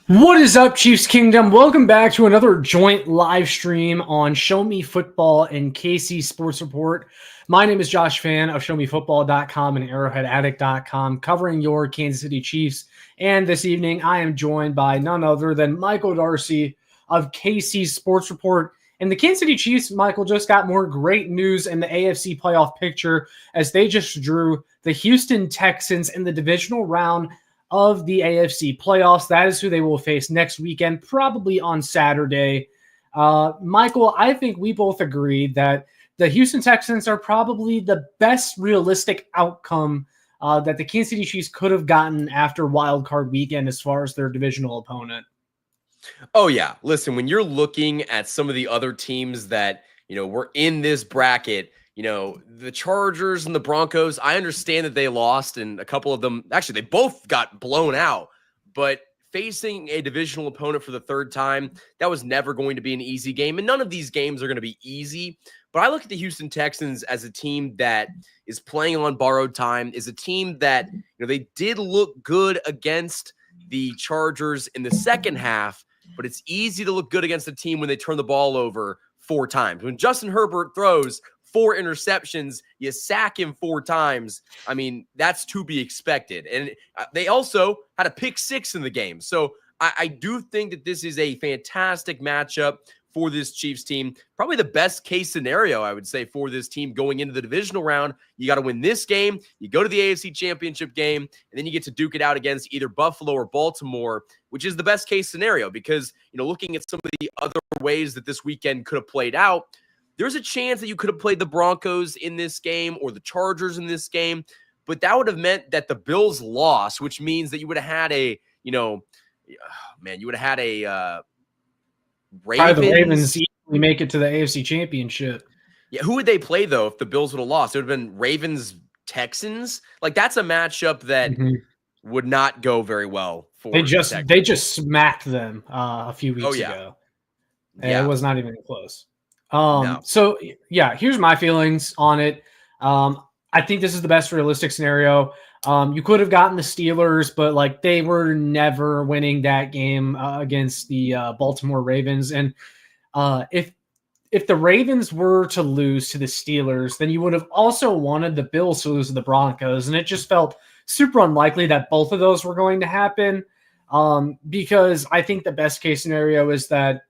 What is up, Chiefs Kingdom? Welcome back to another joint live stream on Show Me Football and KC Sports Report. My name is Josh Fan of ShowMeFootball.com and ArrowheadAddict.com, covering your Kansas City Chiefs. And this evening, I am joined by none other than Michael Darcy of KC Sports Report. And the Kansas City Chiefs, Michael, just got more great news in the AFC playoff picture as they just drew the Houston Texans in the divisional round of the AFC playoffs. That is who they will face next weekend, probably on Saturday. Michael, I think we both agree that the Houston Texans are probably the best realistic outcome that the Kansas City Chiefs could have gotten after Wild Card Weekend as far as their divisional opponent. Oh, yeah. Listen, when you're looking at some of the other teams that, were in this bracket, the Chargers and the Broncos, I understand that they lost, and a couple of them, actually, they both got blown out. But facing a divisional opponent for the third time, that was never going to be an easy game. And none of these games are going to be easy. But I look at the Houston Texans as a team that is playing on borrowed time, is a team that, they did look good against the Chargers in the second half, but it's easy to look good against a team when they turn the ball over 4 times. When Justin Herbert throws 4 interceptions, you sack him 4 times. I mean, that's to be expected. And they also had a pick 6 in the game. So I do think that this is a fantastic matchup for this Chiefs team. Probably the best case scenario, I would say, for this team going into the divisional round. You got to win this game. You go to the AFC Championship game, and then you get to duke it out against either Buffalo or Baltimore, which is the best case scenario because, looking at some of the other ways that this weekend could have played out, there's a chance that you could have played the Broncos in this game or the Chargers in this game, but that would have meant that the Bills lost, which means that you would have had a, Ravens. The Ravens easily make it to the AFC Championship. Yeah, who would they play, though, if the Bills would have lost? It would have been Ravens-Texans. Like, that's a matchup that would not go very well for They just smacked them a few weeks ago. And it was not even close. No. So, yeah, here's my feelings on it. I think this is the best realistic scenario. You could have gotten the Steelers, but they were never winning that game against the Baltimore Ravens. And if the Ravens were to lose to the Steelers, then you would have also wanted the Bills to lose to the Broncos. And it just felt super unlikely that both of those were going to happen because I think the best case scenario is that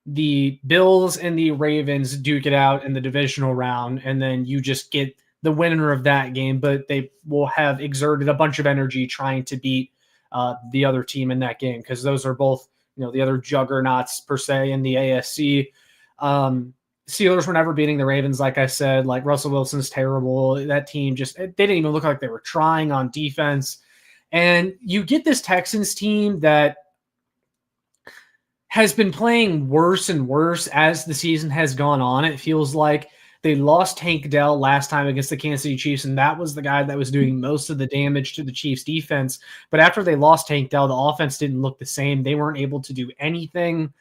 the Bills and the Ravens duke it out in the divisional round, and then you just get the winner of that game, but they will have exerted a bunch of energy trying to beat the other team in that game because those are both, the other juggernauts per se in the AFC. Steelers were never beating the Ravens, like I said. Russell Wilson's terrible. That team they didn't even look like they were trying on defense. And you get this Texans team that has been playing worse and worse as the season has gone on. It feels like they lost Tank Dell last time against the Kansas City Chiefs, and that was the guy that was doing most of the damage to the Chiefs defense. But after they lost Tank Dell, the offense didn't look the same. They weren't able to do anything.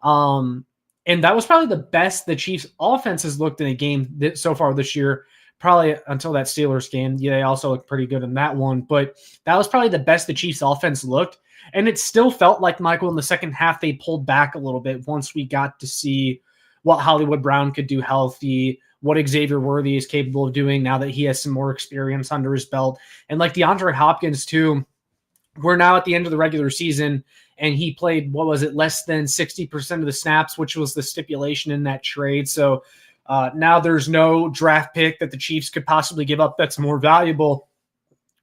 And that was probably the best the Chiefs offense has looked in a game so far this year, probably until that Steelers game. Yeah, they also looked pretty good in that one. But that was probably the best the Chiefs offense looked. And it still felt like, Michael, in the second half, they pulled back a little bit once we got to see what Hollywood Brown could do healthy, what Xavier Worthy is capable of doing now that he has some more experience under his belt. And DeAndre Hopkins, too, we're now at the end of the regular season, and he played, less than 60% of the snaps, which was the stipulation in that trade. So now there's no draft pick that the Chiefs could possibly give up that's more valuable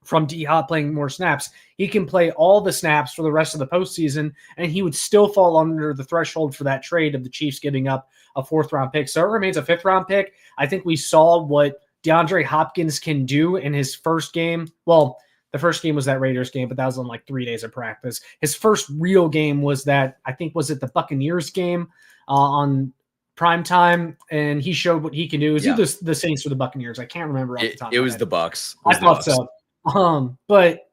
from D-Hop playing more snaps. He can play all the snaps for the rest of the postseason, and he would still fall under the threshold for that trade of the Chiefs giving up a 4th-round pick. So it remains a 5th-round pick. I think we saw what DeAndre Hopkins can do in his first game. Well, the first game was that Raiders game, but that was on 3 days of practice. His first real game was that, I think, was it the Buccaneers game on prime time, and he showed what he can do. Is either the Saints or the Buccaneers? I can't remember off the top of my head. It was the Bucs. I thought so. But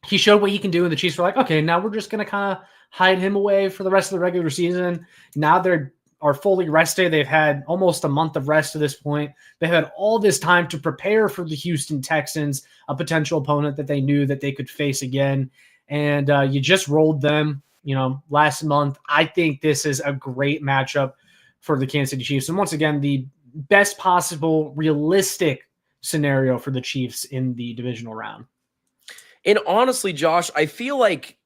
he showed what he can do, and the Chiefs were like, okay, now we're just going to kind of hide him away for the rest of the regular season. Now they're are fully rested. They've had almost a month of rest to this point. They've had all this time to prepare for the Houston Texans, a potential opponent that they knew that they could face again. and you just rolled them, last month. I think this is a great matchup for the Kansas City Chiefs. And once again, the best possible realistic scenario for the Chiefs in the divisional round. And honestly, Josh, I feel like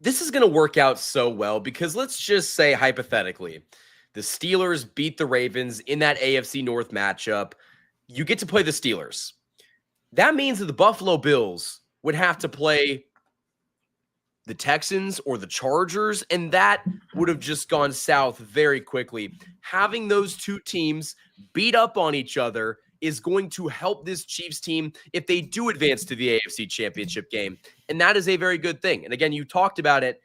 this is going to work out so well because let's just say hypothetically, the Steelers beat the Ravens in that AFC North matchup. You get to play the Steelers. That means that the Buffalo Bills would have to play the Texans or the Chargers, and that would have just gone south very quickly. Having those two teams beat up on each other is going to help this Chiefs team if they do advance to the AFC Championship game, and that is a very good thing. And again, you talked about it.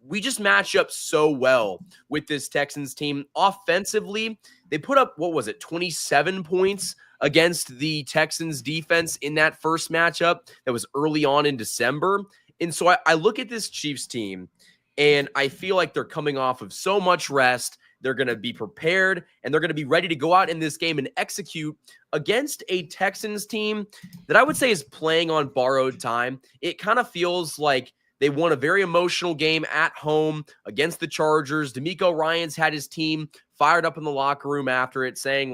We just match up so well with this Texans team. Offensively, they put up, 27 points against the Texans defense in that first matchup that was early on in December. And so I look at this Chiefs team, and I feel like they're coming off of so much rest. They're going to be prepared, and they're going to be ready to go out in this game and execute against a Texans team that I would say is playing on borrowed time. It kind of feels like they won a very emotional game at home against the Chargers. DeMeco Ryans had his team fired up in the locker room after it, saying,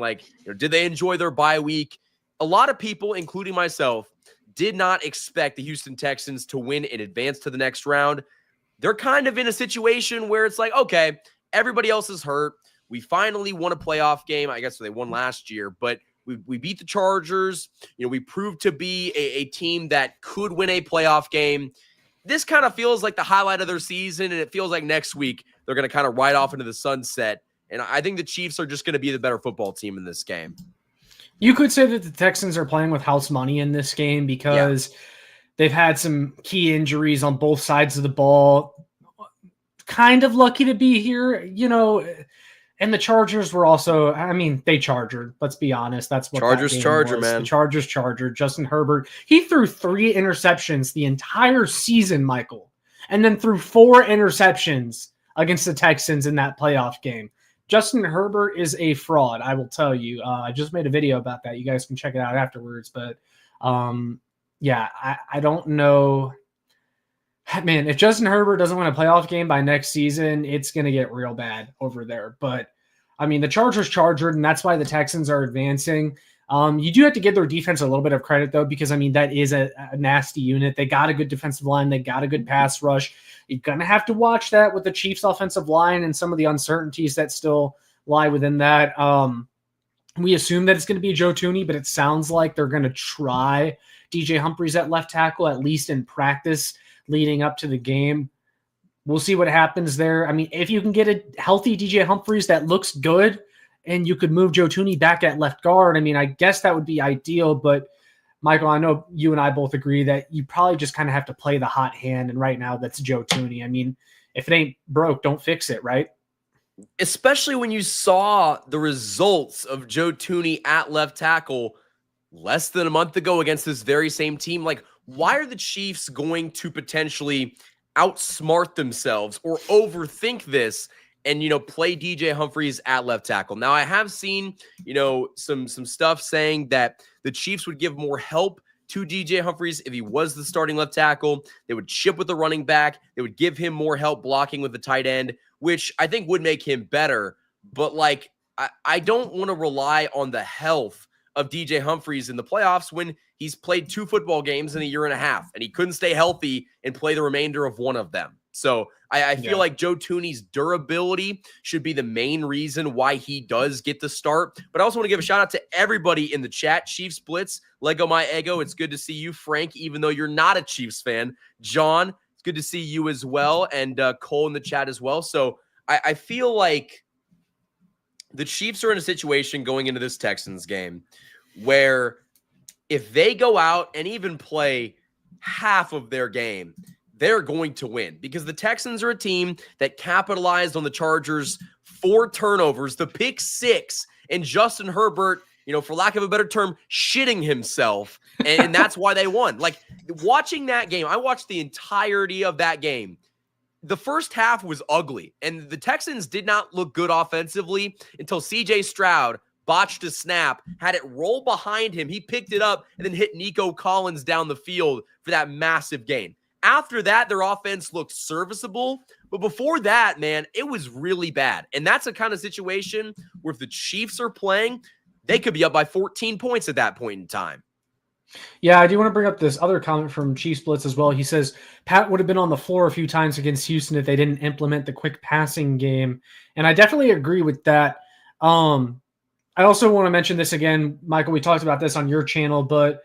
did they enjoy their bye week? A lot of people, including myself, did not expect the Houston Texans to win and advance to the next round. They're kind of in a situation where it's like, okay, everybody else is hurt. We finally won a playoff game. I guess they won last year, but we beat the Chargers. We proved to be a team that could win a playoff game. This kind of feels like the highlight of their season, and it feels like next week they're going to kind of ride off into the sunset. And I think the Chiefs are just going to be the better football team in this game. You could say that the Texans are playing with house money in this game because they've had some key injuries on both sides of the ball. Kind of lucky to be here, and the Chargers were also, they chargered. Let's be honest. That's what Chargers charger, man. The Chargers charger. Justin Herbert, he threw 3 interceptions the entire season, Michael, and then threw 4 interceptions against the Texans in that playoff game. Justin Herbert is a fraud, I will tell you. I just made a video about that. You guys can check it out afterwards. But, I don't know. Man, if Justin Herbert doesn't win a playoff game by next season, it's going to get real bad over there. But, the Chargers chargered, and that's why the Texans are advancing. You do have to give their defense a little bit of credit, though, because, that is a nasty unit. They got a good defensive line. They got a good pass rush. You're going to have to watch that with the Chiefs' offensive line and some of the uncertainties that still lie within that. We assume that it's going to be Joe Thuney, but it sounds like they're going to try DJ Humphries at left tackle, at least in practice leading up to the game. We'll see what happens there. If you can get a healthy DJ Humphries that looks good and you could move Joe Thuney back at left guard, I guess that would be ideal. But, Michael, I know you and I both agree that you probably just kind of have to play the hot hand, and right now that's Joe Thuney. If it ain't broke, don't fix it, right? Especially when you saw the results of Joe Thuney at left tackle less than a month ago against this very same team. Why are the Chiefs going to potentially outsmart themselves or overthink this and, play DJ Humphries at left tackle? Now, I have seen, some stuff saying that the Chiefs would give more help to DJ Humphries if he was the starting left tackle. They would chip with the running back. They would give him more help blocking with the tight end, which I think would make him better. But, I don't want to rely on the health of DJ Humphries in the playoffs when he's played 2 football games in a year and a half, and he couldn't stay healthy and play the remainder of one of them. So I feel like Joe Thuney's durability should be the main reason why he does get the start. But I also want to give a shout out to everybody in the chat. Chiefs Blitz, Lego My Ego, it's good to see you. Frank, even though you're not a Chiefs fan. John, it's good to see you as well. And Cole in the chat as well. So I feel like the Chiefs are in a situation going into this Texans game where if they go out and even play half of their game, they're going to win because the Texans are a team that capitalized on the Chargers' 4 turnovers, the pick 6, and Justin Herbert, for lack of a better term, shitting himself. And that's why they won. Watching that game, I watched the entirety of that game. The first half was ugly, and the Texans did not look good offensively until C.J. Stroud botched a snap, had it roll behind him. He picked it up and then hit Nico Collins down the field for that massive gain. After that, their offense looked serviceable. But before that, man, it was really bad. And that's a kind of situation where if the Chiefs are playing, they could be up by 14 points at that point in time. Yeah, I do want to bring up this other comment from Chiefs Blitz as well. He says Pat would have been on the floor a few times against Houston if they didn't implement the quick passing game. And I definitely agree with that. I also want to mention this again, Michael, we talked about this on your channel, but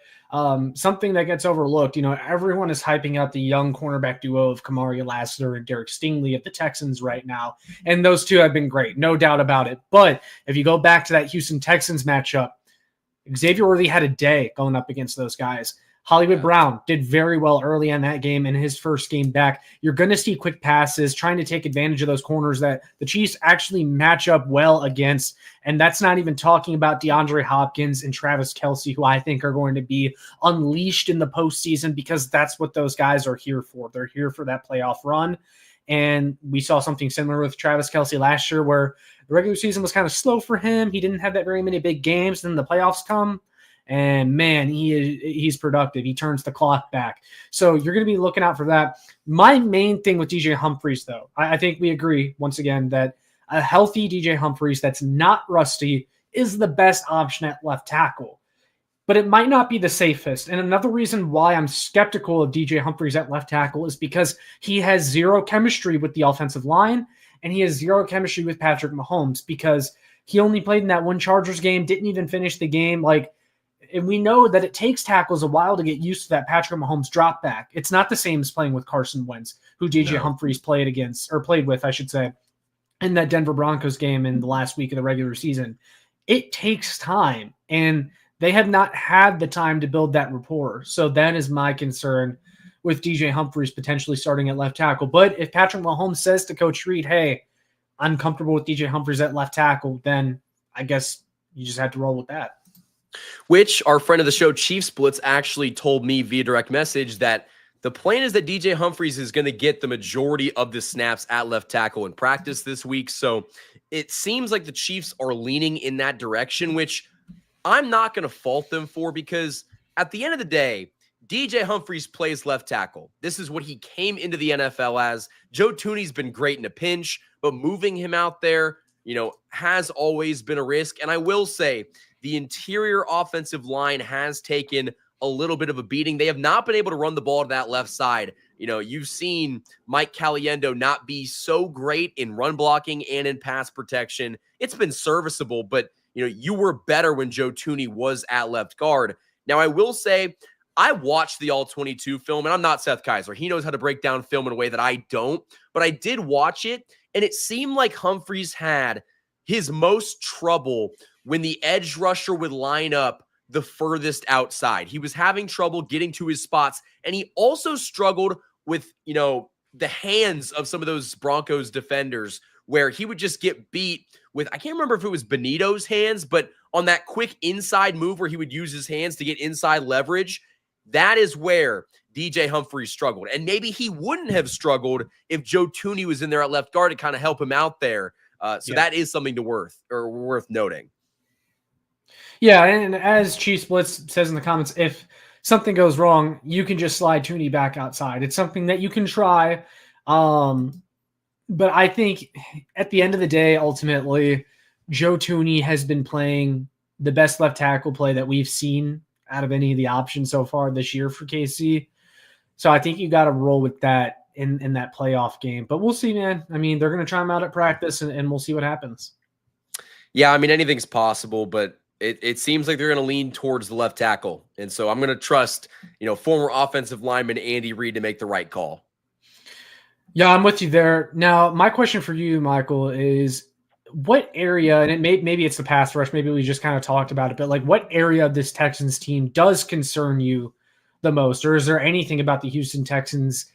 something that gets overlooked, everyone is hyping up the young cornerback duo of Kamari Lassiter and Derek Stingley of the Texans right now. And those two have been great, no doubt about it. But if you go back to that Houston Texans matchup, Xavier Worthy had a day going up against those guys. Hollywood Brown did very well early in that game in his first game back. You're going to see quick passes, trying to take advantage of those corners that the Chiefs actually match up well against. And that's not even talking about DeAndre Hopkins and Travis Kelce, who I think are going to be unleashed in the postseason because that's what those guys are here for. They're here for that playoff run. And we saw something similar with Travis Kelce last year where the regular season was kind of slow for him. He didn't have that very many big games. Then the playoffs come. And man, he's productive. He turns the clock back. So you're going to be looking out for that. My main thing with DJ Humphries, though, I think we agree once again that a healthy DJ Humphries that's not rusty is the best option at left tackle. But it might not be the safest. And another reason why I'm skeptical of DJ Humphries at left tackle is because he has zero chemistry with the offensive line and he has zero chemistry with Patrick Mahomes because he only played in that one Chargers game, didn't even finish the game. And we know that it takes tackles a while to get used to that Patrick Mahomes drop back. It's not the same as playing with Carson Wentz, who DJ Humphries played with, I should say, in that Denver Broncos game in the last week of the regular season. It takes time, and they have not had the time to build that rapport. So that is my concern with DJ Humphries potentially starting at left tackle. But if Patrick Mahomes says to Coach Reed, hey, I'm comfortable with DJ Humphries at left tackle, then I guess you just have to roll with that. Which our friend of the show, Chiefs Blitz, actually told me via direct message that the plan is that DJ Humphries is going to get the majority of the snaps at left tackle in practice this week. So it seems like the Chiefs are leaning in that direction, which I'm not going to fault them for because at the end of the day, DJ Humphries plays left tackle. This is what he came into the NFL as. Joe Thuney's been great in a pinch, but moving him out there, has always been a risk. And I will say, the interior offensive line has taken a little bit of a beating. They have not been able to run the ball to that left side. You've seen Mike Caliendo not be so great in run blocking and in pass protection. It's been serviceable, but you were better when Joe Thuney was at left guard. Now, I will say, I watched the All-22 film, and I'm not Seth Kaiser. He knows how to break down film in a way that I don't, but I did watch it, and it seemed like Humphries had his most trouble when the edge rusher would line up the furthest outside. He was having trouble getting to his spots, and he also struggled with, the hands of some of those Broncos defenders where he would just get beat with, I can't remember if it was Benito's hands, but on that quick inside move where he would use his hands to get inside leverage, that is where DJ Humphries struggled. And maybe he wouldn't have struggled if Joe Thuney was in there at left guard to kind of help him out there. That is something worth noting. Yeah, and as Chiefs Blitz says in the comments, if something goes wrong, you can just slide Thuney back outside. It's something that you can try. But I think at the end of the day, ultimately, Joe Thuney has been playing the best left tackle play that we've seen out of any of the options so far this year for KC. So I think you got to roll with that in that playoff game. But we'll see, man. I mean, they're going to try him out at practice, and we'll see what happens. Yeah, I mean, anything's possible, but it seems like they're going to lean towards the left tackle. And so I'm going to trust, former offensive lineman Andy Reid to make the right call. Yeah, I'm with you there. Now, my question for you, Michael, is what area, and maybe it's the pass rush, maybe we just kind of talked about it, but what area of this Texans team does concern you the most? Or is there anything about the Houston Texans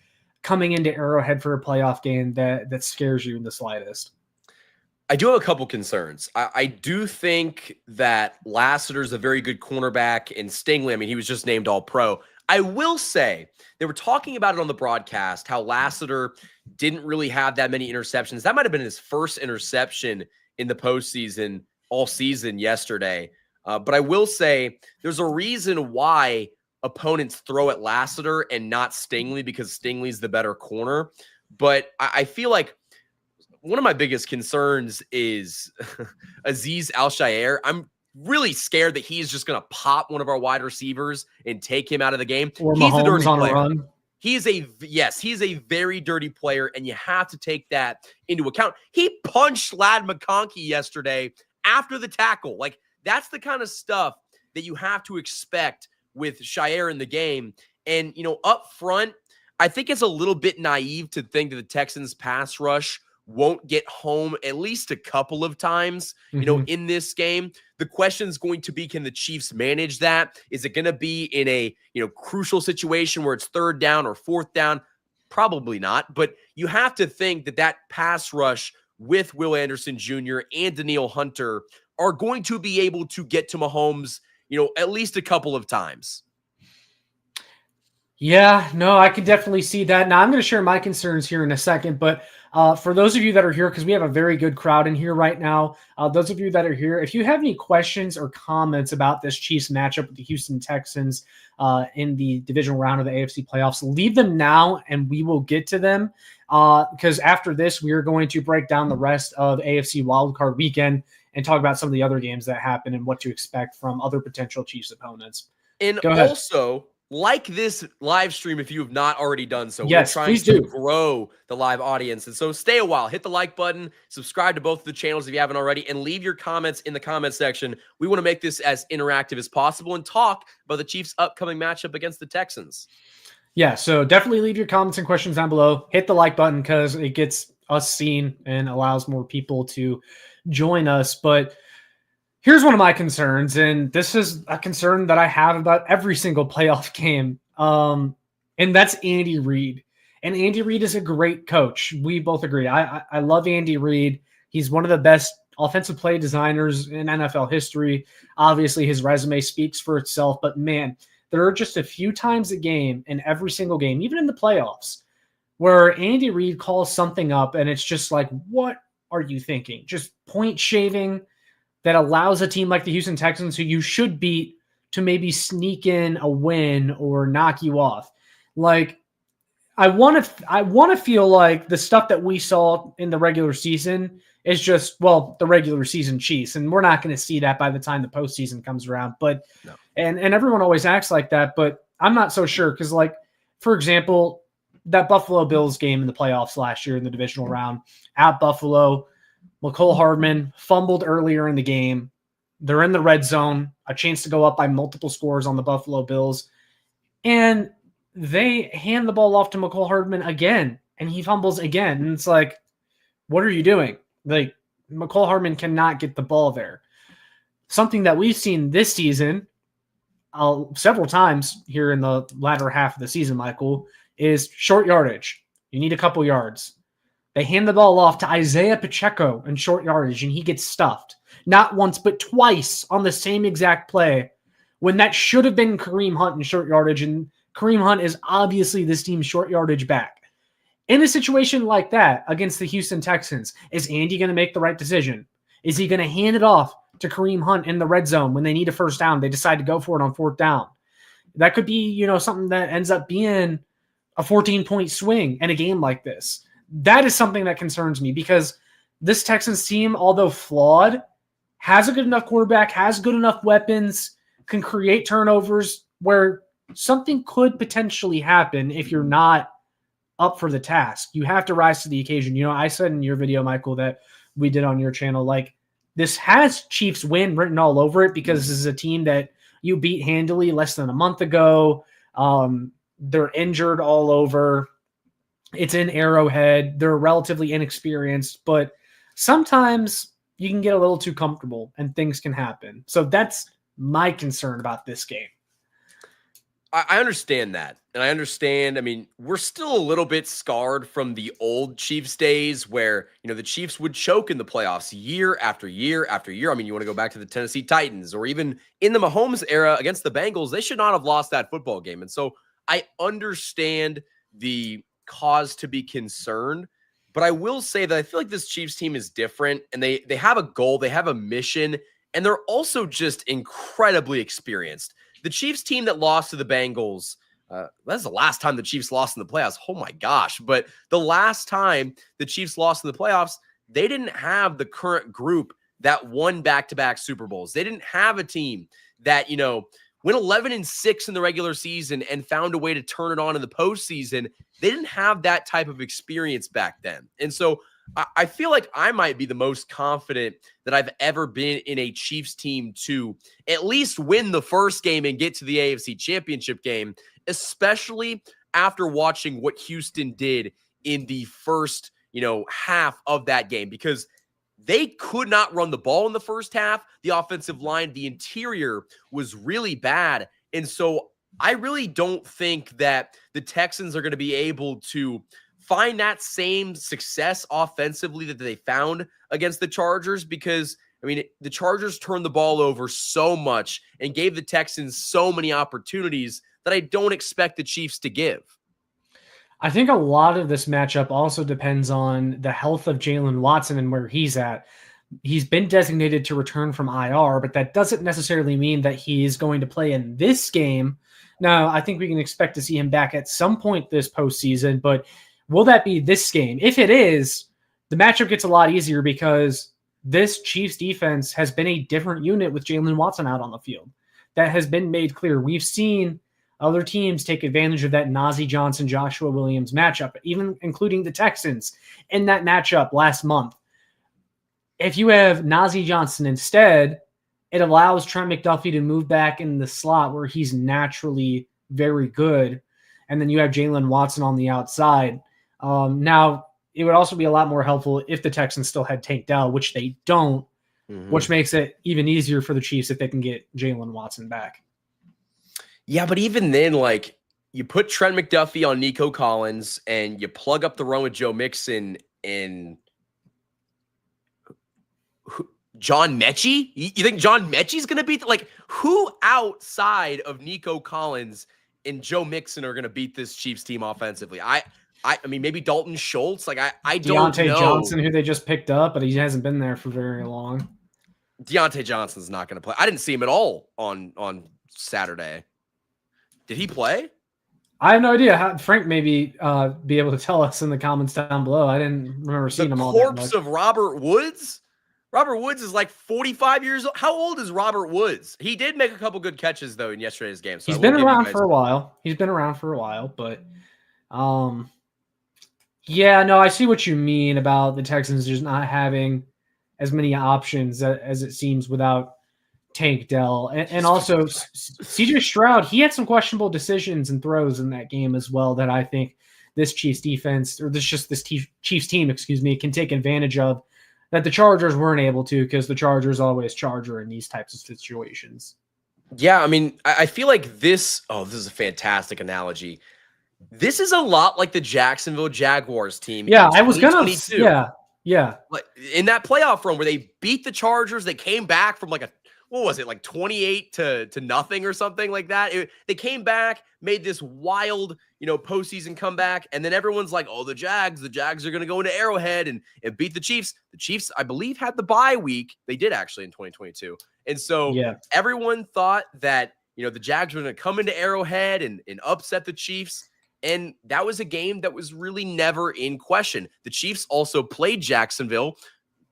coming into Arrowhead for a playoff game that scares you in the slightest? I do have a couple concerns. I do think that Lassiter's a very good cornerback, and Stingley, I mean, he was just named All-Pro. I will say, they were talking about it on the broadcast, how Lassiter didn't really have that many interceptions. That might have been his first interception in the postseason all season yesterday. But I will say, there's a reason why opponents throw at Lassiter and not Stingley because Stingley's the better corner. But I feel like one of my biggest concerns is Azeez Al-Shaair. I'm really scared that he's just going to pop one of our wide receivers and take him out of the game. Or He's Mahomes a dirty on player. a run. He's a very dirty player, and you have to take that into account. He punched Ladd McConkey yesterday after the tackle. Like, that's the kind of stuff that you have to expect with Shaair in the game. And, up front, I think it's a little bit naive to think that the Texans pass rush won't get home at least a couple of times, in this game. The question is going to be, can the Chiefs manage that? Is it going to be in a, crucial situation where it's 3rd down or 4th down? Probably not. But you have to think that pass rush with Will Anderson Jr. and Danielle Hunter are going to be able to get to Mahomes, at least a couple of times. Yeah, no, I can definitely see that. Now, I'm going to share my concerns here in a second, but for those of you that are here, because we have a very good crowd in here right now, those of you that are here, if you have any questions or comments about this Chiefs matchup with the Houston Texans in the divisional round of the AFC playoffs, leave them now and we will get to them, because after this, we are going to break down the rest of AFC wildcard weekend and talk about some of the other games that happen and what to expect from other potential Chiefs opponents. And also, like this live stream if you have not already done so. Yes, we're trying please to do grow the live audience. And so stay a while. Hit the like button. Subscribe to both of the channels if you haven't already. And leave your comments in the comment section. We want to make this as interactive as possible and talk about the Chiefs' upcoming matchup against the Texans. Yeah, so definitely leave your comments and questions down below. Hit the like button because it gets us seen and allows more people to join us. But here's one of my concerns, and this is a concern that I have about every single playoff game, and that's Andy Reid. And Andy Reid is a great coach. We both agree. I love Andy Reid. He's one of the best offensive play designers in NFL history. Obviously, his resume speaks for itself, but man, there are just a few times a game in every single game, even in the playoffs, where Andy Reid calls something up, and it's just like, what are you thinking? Just point shaving that allows a team like the Houston Texans, who you should beat, to maybe sneak in a win or knock you off. Like, I want to feel like the stuff that we saw in the regular season is just, well, the regular season Chiefs, and we're not going to see that by the time the postseason comes around. But no. and everyone always acts like that, but I'm not so sure because, like, for example, that Buffalo Bills game in the playoffs last year in the divisional round at Buffalo, Mecole Hardman fumbled earlier in the game. They're in the red zone, a chance to go up by multiple scores on the Buffalo Bills. And they hand the ball off to Mecole Hardman again, and he fumbles again. And it's like, what are you doing? Like, Mecole Hardman cannot get the ball there. Something that we've seen this season several times here in the latter half of the season, Michael, is short yardage. You need a couple yards. They hand the ball off to Isaiah Pacheco in short yardage, and he gets stuffed. Not once, but twice on the same exact play, when that should have been Kareem Hunt in short yardage, and Kareem Hunt is obviously this team's short yardage back. In a situation like that against the Houston Texans, is Andy going to make the right decision? Is he going to hand it off to Kareem Hunt in the red zone when they need a first down? They decide to go for it on 4th down. That could be, something that ends up being a 14-point swing in a game like this. That is something that concerns me because this Texans team, although flawed, has a good enough quarterback, has good enough weapons, can create turnovers where something could potentially happen if you're not up for the task. You have to rise to the occasion. I said in your video, Michael, that we did on your channel, like, this has Chiefs win written all over it because this is a team that you beat handily less than a month ago. They're injured all over. It's in Arrowhead. They're relatively inexperienced, but sometimes you can get a little too comfortable and things can happen. So that's my concern about this game. I understand that. And I understand, we're still a little bit scarred from the old Chiefs days where, the Chiefs would choke in the playoffs year after year after year. You want to go back to the Tennessee Titans or even in the Mahomes era against the Bengals, they should not have lost that football game. And so I understand the cause to be concerned, but I will say that I feel like this Chiefs team is different and they have a goal, they have a mission, and they're also just incredibly experienced. the Chiefs team that lost to the Bengals, that's the last time the Chiefs lost in the playoffs. Oh my gosh. But the last time the Chiefs lost in the playoffs, they didn't have the current group that won back-to-back Super Bowls. They didn't have a team that, went 11-6 in the regular season and found a way to turn it on in the postseason. They didn't have that type of experience back then. And so I feel like I might be the most confident that I've ever been in a Chiefs team to at least win the first game and get to the AFC Championship game, especially after watching what Houston did in the first, half of that game, because they could not run the ball in the first half. The offensive line, the interior was really bad. And so I really don't think that the Texans are going to be able to find that same success offensively that they found against the Chargers, because, the Chargers turned the ball over so much and gave the Texans so many opportunities that I don't expect the Chiefs to give. I think a lot of this matchup also depends on the health of Jalen Watson and where he's at. He's been designated to return from IR, but that doesn't necessarily mean that he's going to play in this game. Now, I think we can expect to see him back at some point this postseason, but will that be this game? If it is, the matchup gets a lot easier because this Chiefs defense has been a different unit with Jalen Watson out on the field. That has been made clear. We've seen other teams take advantage of that Najee Johnson, Joshua Williams matchup, even including the Texans in that matchup last month. If you have Najee Johnson instead, it allows Trent McDuffie to move back in the slot where he's naturally very good. And then you have Jalen Watson on the outside. Now, it would also be a lot more helpful if the Texans still had Tank Dell, which they don't, which makes it even easier for the Chiefs if they can get Jalen Watson back. Yeah, but even then, you put Trent McDuffie on Nico Collins and you plug up the run with Joe Mixon and John Mechie? You think John Mechie's going to beat who outside of Nico Collins and Joe Mixon are going to beat this Chiefs team offensively? I mean, maybe Dalton Schultz. I don't know. Deontay Johnson, who they just picked up, but he hasn't been there for very long. Deontay Johnson's not going to play. I didn't see him at all on Saturday. Did he play? I have no idea. Frank maybe be able to tell us in the comments down below. I didn't remember seeing him all that much. The corpse of Robert Woods? Robert Woods is 45 years old. How old is Robert Woods? He did make a couple good catches, though, in yesterday's game. So he's been around for a while. But yeah, no, I see what you mean about the Texans just not having as many options as it seems without Tank Dell. And also CJ Stroud, he had some questionable decisions and throws in that game as well that I think this Chiefs defense, or this Chiefs team, can take advantage of, that the Chargers weren't able to, because the Chargers always charger in these types of situations. Yeah, I feel like this is a fantastic analogy. This is a lot like the Jacksonville Jaguars team. Yeah, I was going to, yeah. In that playoff run where they beat the Chargers, they came back from what was it, 28 to nothing or something like that? They came back, made this wild, postseason comeback, and then everyone's like, oh, the Jags are going to go into Arrowhead and beat the Chiefs. The Chiefs, I believe, had the bye week. They did actually in 2022. And so everyone thought that, the Jags were going to come into Arrowhead and upset the Chiefs. And that was a game that was really never in question. The Chiefs also played Jacksonville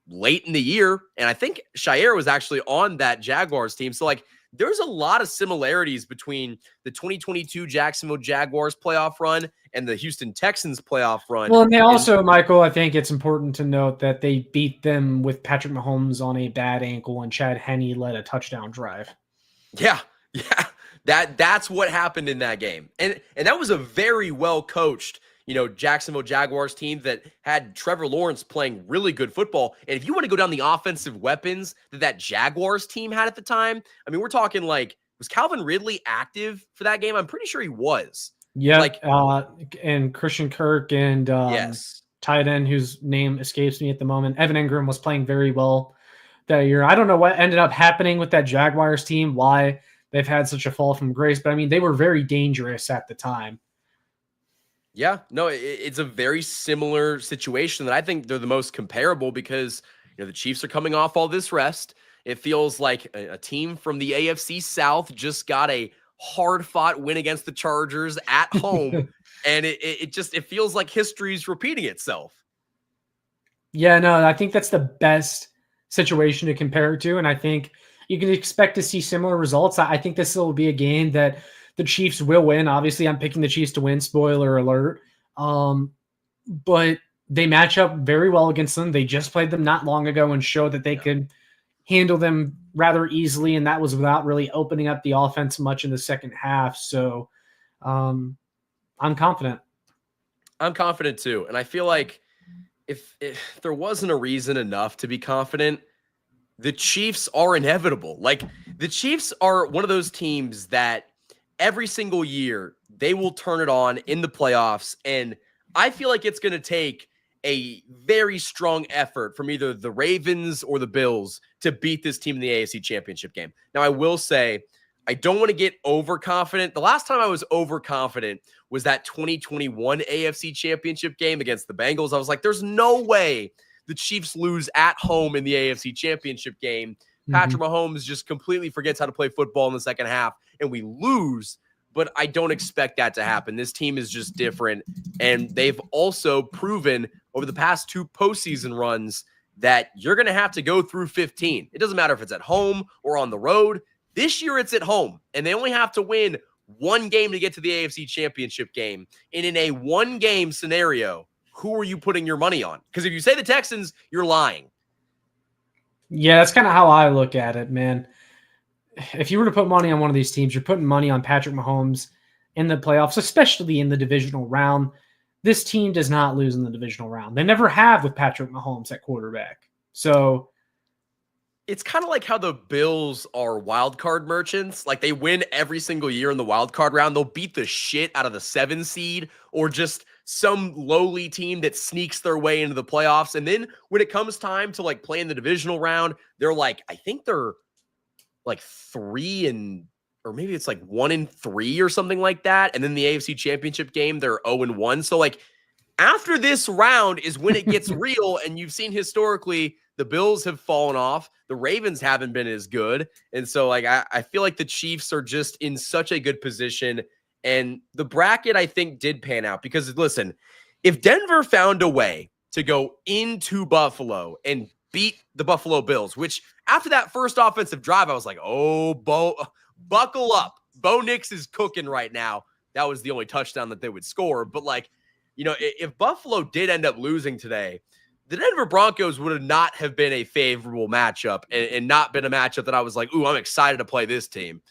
late in the year, and I think Shire was actually on that Jaguars team. So there's a lot of similarities between the 2022 Jacksonville Jaguars playoff run and the Houston Texans playoff run. Well, and they also, Michael, I think it's important to note that they beat them with Patrick Mahomes on a bad ankle and Chad Henne led a touchdown drive. Yeah. That's what happened in that game. And that was a very well coached Jacksonville Jaguars team that had Trevor Lawrence playing really good football. And if you want to go down the offensive weapons that Jaguars team had at the time, we're talking was Calvin Ridley active for that game? I'm pretty sure he was. Yeah. And Christian Kirk and yes, tight end whose name escapes me at the moment, Evan Ingram, was playing very well that year. I don't know what ended up happening with that Jaguars team, why they've had such a fall from grace, but they were very dangerous at the time. Yeah, no, it's a very similar situation that I think they're the most comparable because, the Chiefs are coming off all this rest. It feels like a team from the AFC South just got a hard-fought win against the Chargers at home, and it feels like history's repeating itself. Yeah, no, I think that's the best situation to compare it to, and I think you can expect to see similar results. I think this will be a game that the Chiefs will win. Obviously, I'm picking the Chiefs to win, spoiler alert. But they match up very well against them. They just played them not long ago and showed that they could handle them rather easily, and that was without really opening up the offense much in the second half. So I'm confident. I'm confident too, and I feel like if there wasn't a reason enough to be confident, the Chiefs are inevitable. Like, the Chiefs are one of those teams that every single year they will turn it on in the playoffs, and I feel like it's going to take a very strong effort from either the Ravens or the Bills to beat this team in the AFC Championship game. Now, I will say, I don't want to get overconfident. The last time I was overconfident was that 2021 AFC Championship game against the Bengals. I was like, there's no way the Chiefs lose at home in the AFC Championship game. Patrick Mahomes just completely forgets how to play football in the second half, and we lose. But I don't expect that to happen. This team is just different, and they've also proven over the past 2 postseason runs that you're going to have to go through 15. It doesn't matter if it's at home or on the road. This year it's at home, and they only have to win 1 game to get to the AFC Championship game. And in a 1-game scenario, who are you putting your money on? Because if you say the Texans, you're lying. Yeah, that's kind of how I look at it, man. If you were to put money on one of these teams, you're putting money on Patrick Mahomes in the playoffs, especially in the divisional round. This team does not lose in the divisional round. They never have with Patrick Mahomes at quarterback. So it's kind of like how the Bills are wild card merchants. Like, they win every single year in the wild card round. They'll beat the shit out of the 7 seed or just some lowly team that sneaks their way into the playoffs. And then when it comes time to like play in the divisional round, they're like, I think they're like 3 or maybe it's like 1-3 or something like that. And then the AFC Championship game, they're 0-1. So like, after this round is when it gets real. And you've seen historically the Bills have fallen off. The Ravens haven't been as good. And so like, I feel like the Chiefs are just in such a good position. And the bracket, I think, did pan out because, listen, if Denver found a way to go into Buffalo and beat the Buffalo Bills, which after that first offensive drive, I was like, oh, buckle up. Bo Nix is cooking right now. That was the only touchdown that they would score. But like, you know, if Buffalo did end up losing today, the Denver Broncos would not have been a favorable matchup and not been a matchup that I was like, ooh, I'm excited to play this team.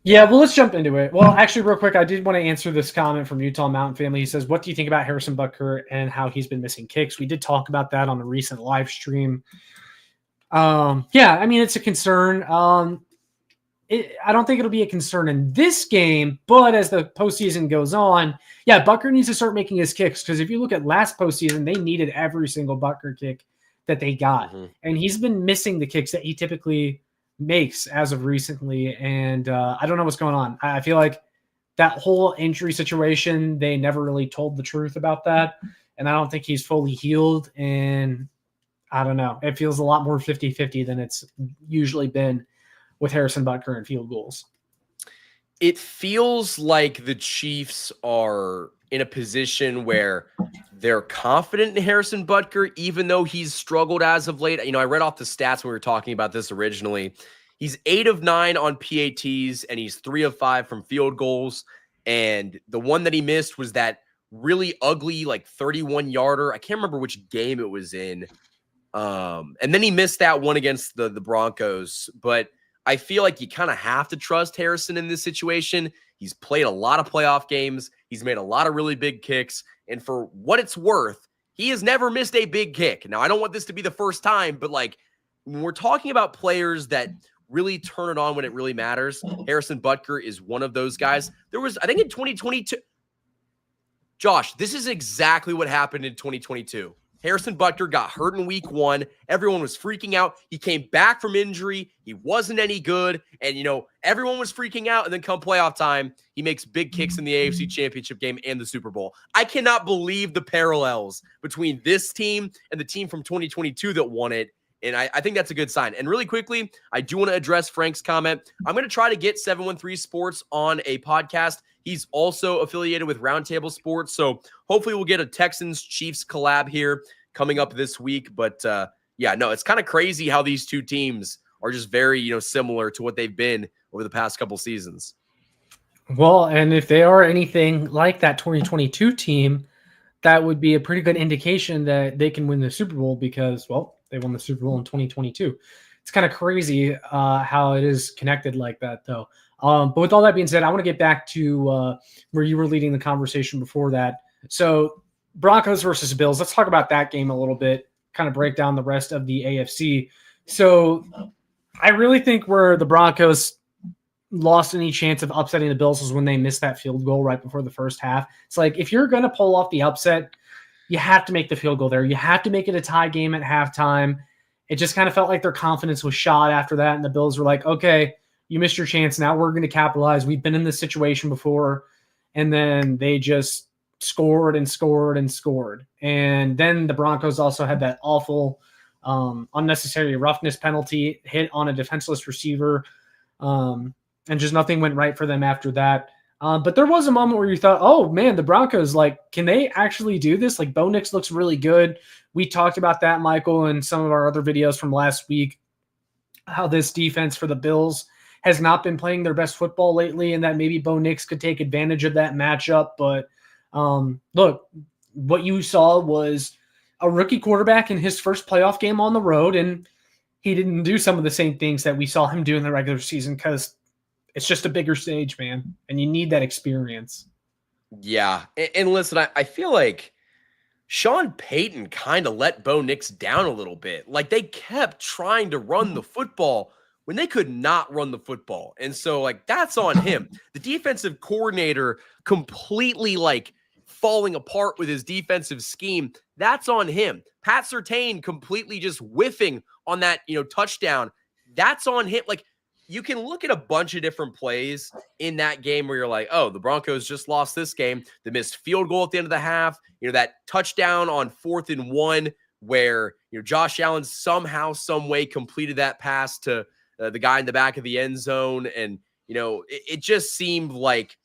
Yeah, well, let's jump into it. Well, actually, real quick, I did want to answer this comment from Utah Mountain Family. He says, what do you think about Harrison Butker and how he's been missing kicks? We did talk about that on a recent live stream. Yeah, I mean, it's a concern. I don't think it'll be a concern in this game, but as the postseason goes on, yeah, Butker needs to start making his kicks because if you look at last postseason, they needed every single Butker kick that they got. And he's been missing the kicks that he typically makes as of recently, and I don't know what's going on. I feel like that whole injury situation, they never really told the truth about that, and I don't think he's fully healed, and I don't know. It feels a lot more 50-50 than it's usually been with Harrison Butker and field goals. It feels like the Chiefs are in a position where they're confident in Harrison Butker, even though he's struggled as of late. You know, I read off the stats when we were talking about this originally. He's 8 of 9 on PATs, and he's 3 of 5 from field goals. And the one that he missed was that really ugly, like 31-yarder. I can't remember which game it was in. And then he missed that one against the Broncos. But I feel like you kind of have to trust Harrison in this situation. He's played a lot of playoff games. He's made a lot of really big kicks. And for what it's worth, he has never missed a big kick. Now, I don't want this to be the first time, but like when we're talking about players that really turn it on when it really matters, Harrison Butker is one of those guys. There was, I think in 2022, Josh, this is exactly what happened in 2022. Harrison Butker got hurt in week 1. Everyone was freaking out. He came back from injury. He wasn't any good. And, you know, everyone was freaking out. And then come playoff time, he makes big kicks in the AFC Championship game and the Super Bowl. I cannot believe the parallels between this team and the team from 2022 that won it. And I think that's a good sign. And really quickly, I do want to address Frank's comment. I'm going to try to get 713 Sports on a podcast. He's also affiliated with Roundtable Sports. So hopefully we'll get a Texans-Chiefs collab here coming up this week. But yeah, no, it's kind of crazy how these two teams are just very, similar to what they've been over the past couple seasons. Well, and if they are anything like that 2022 team, that would be a pretty good indication that they can win the Super Bowl because, well, they won the Super Bowl in 2022. It's kind of crazy how it is connected like that, though. But with all that being said, I want to get back to where you were leading the conversation before that. So Broncos versus Bills. Let's talk about that game a little bit, kind of break down the rest of the AFC. So I really think where the Broncos lost any chance of upsetting the Bills was when they missed that field goal right before the first half. It's like, if you're going to pull off the upset, you have to make the field goal there. You have to make it a tie game at halftime. It just kind of felt like their confidence was shot after that. And the Bills were like, okay, you missed your chance. Now we're going to capitalize. We've been in this situation before. And then they just scored and scored and scored. And then the Broncos also had that awful unnecessary roughness penalty hit on a defenseless receiver. And just nothing went right for them after that. But there was a moment where you thought, oh, man, the Broncos, can they actually do this? Bo Nix looks really good. We talked about that, Michael, in some of our other videos from last week, how this defense for the Bills has not been playing their best football lately and that maybe Bo Nix could take advantage of that matchup. But look, what you saw was a rookie quarterback in his first playoff game on the road, and he didn't do some of the same things that we saw him do in the regular season because it's just a bigger stage, man, and you need that experience. Yeah, and listen, I feel like Sean Payton kind of let Bo Nix down a little bit. They kept trying to run the football when they could not run the football. And so, that's on him. The defensive coordinator completely, falling apart with his defensive scheme, that's on him. Pat Surtain completely just whiffing on that, touchdown, that's on him. You can look at a bunch of different plays in that game where you're like, oh, the Broncos just lost this game. The missed field goal at the end of the half, that touchdown on 4th and 1 where, Josh Allen somehow, some way completed that pass to the guy in the back of the end zone. And, it just seemed like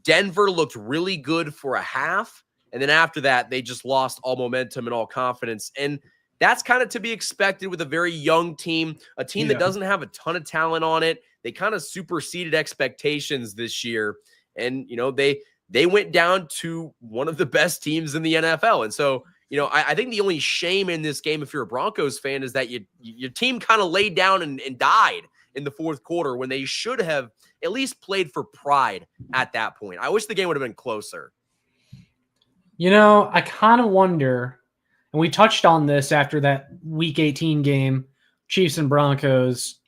Denver looked really good for a half. And then after that, they just lost all momentum and all confidence. And that's kind of to be expected with a very young team, a team that doesn't have a ton of talent on it. They kind of superseded expectations this year. And, they went down to one of the best teams in the NFL. And so, I think the only shame in this game, if you're a Broncos fan, is that your team kind of laid down and died in the fourth quarter when they should have at least played for pride at that point. I wish the game would have been closer. I kind of wonder, and we touched on this after that Week 18 game, Chiefs and Broncos.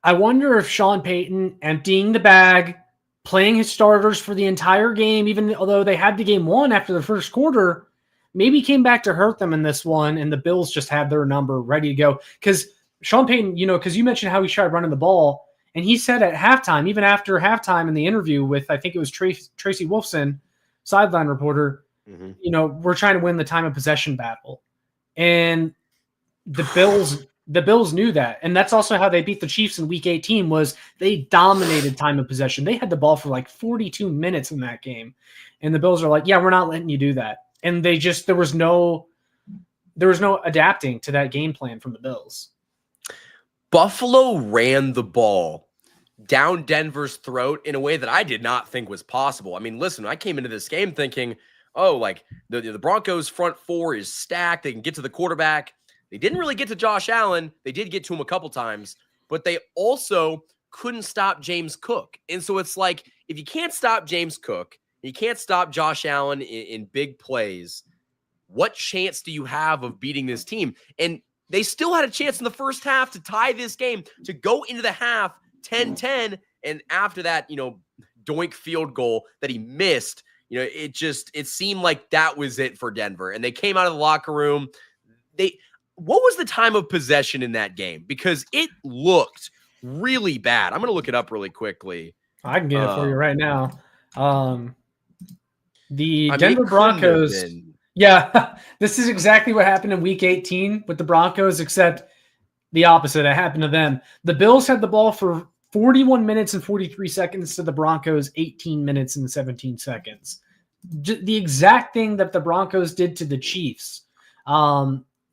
I wonder if Sean Payton emptying the bag, playing his starters for the entire game, even although they had the game won after the first quarter, maybe came back to hurt them in this one, and the Bills just had their number ready to go. Because Sean Payton, because you mentioned how he tried running the ball, and he said at halftime, even after halftime in the interview with, I think it was Tracy Wolfson, sideline reporter, we're trying to win the time of possession battle. And the Bills knew that. And that's also how they beat the Chiefs in Week 18 was they dominated time of possession. They had the ball for 42 minutes in that game. And the Bills are like, yeah, we're not letting you do that. And they just, there was no adapting to that game plan from the Bills. Buffalo ran the ball down Denver's throat in a way that I did not think was possible. I mean, listen, I came into this game thinking, oh, the Broncos front four is stacked. They can get to the quarterback. They didn't really get to Josh Allen. They did get to him a couple times, but they also couldn't stop James Cook. And so it's like, if you can't stop James Cook, you can't stop Josh Allen in big plays, what chance do you have of beating this team? And they still had a chance in the first half to tie this game, to go into the half 10-10. And after that, doink field goal that he missed, it seemed like that was it for Denver. And they came out of the locker room. What was the time of possession in that game? Because it looked really bad. I'm going to look it up really quickly. I can get it for you right now. The Denver Broncos Yeah, this is exactly what happened in week 18 with the Broncos, except the opposite. It happened to them. The Bills had the ball for 41 minutes and 43 seconds to the Broncos 18 minutes and 17 seconds. The exact thing that the Broncos did to the Chiefs.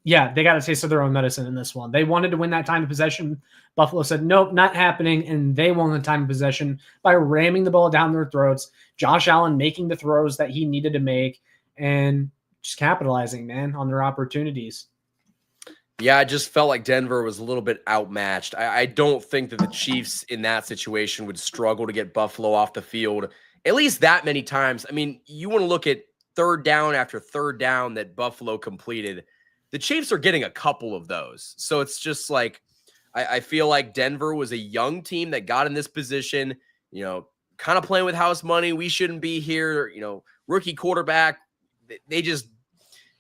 Yeah, they got to taste of their own medicine in this one. They wanted to win that time of possession. Buffalo said, nope, not happening. And they won the time of possession by ramming the ball down their throats. Josh Allen making the throws that he needed to make and just capitalizing, man, on their opportunities. Yeah, I just felt like Denver was a little bit outmatched. I don't think that the Chiefs in that situation would struggle to get Buffalo off the field at least that many times. I mean, you want to look at third down after third down that Buffalo completed. The Chiefs are getting a couple of those. So it's just like, I feel like Denver was a young team that got in this position, kind of playing with house money. We shouldn't be here, rookie quarterback. They just